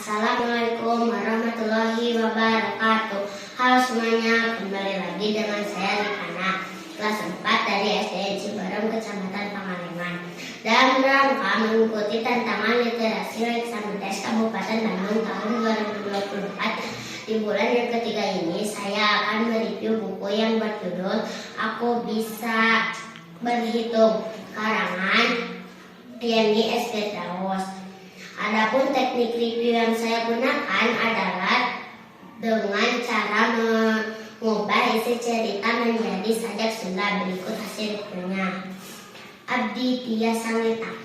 Assalamualaikum warahmatullahi wabarakatuh. Halo semuanya, kembali lagi dengan saya Rifana, kelas 4 dari SDN Ciberem, Kecamatan Pangalengan. Dalam rangka mengikuti tantangan literasi Leksamentes Kabupaten Bandung tahun 2024, di bulan yang ketiga ini saya akan mereview buku yang berjudul Aku Bisa Berhitung, karangan Yeni Esketraos. Adapun teknik review yang saya gunakan adalah dengan cara mengubah isi cerita menjadi sajak Sunda. Berikut hasil reviewnya. Abdi tiasa ngetang,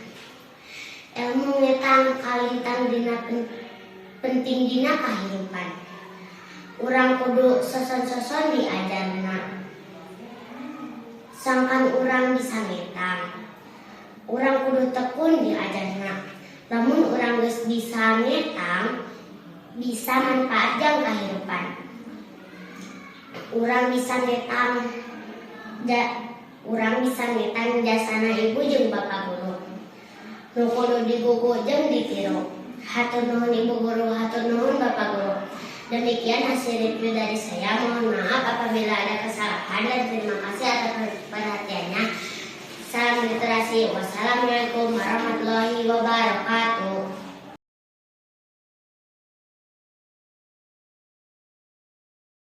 ilmu ngetang kalitang dina penting dina kahirupan. Urang kudu soson-soson diajarna, sangkan urang bisa ngetang. Urang kudu tekun diajarna. Namun urang geus bisa ngetang, bisa manfaat jang kahirupan. Urang bisa ngetang jasana ibu jeung bapak guru. Nu kudu digugu jeung ditiru. Hatur nuhun ibu guru, hatur nuhun bapak guru. Demikian hasil review dari saya. Mohon maaf apabila ada kesalahan dan terima kasih atas perhatiannya. Salam literasi. Wassalamualaikum warahmatullahi wabarakatuh.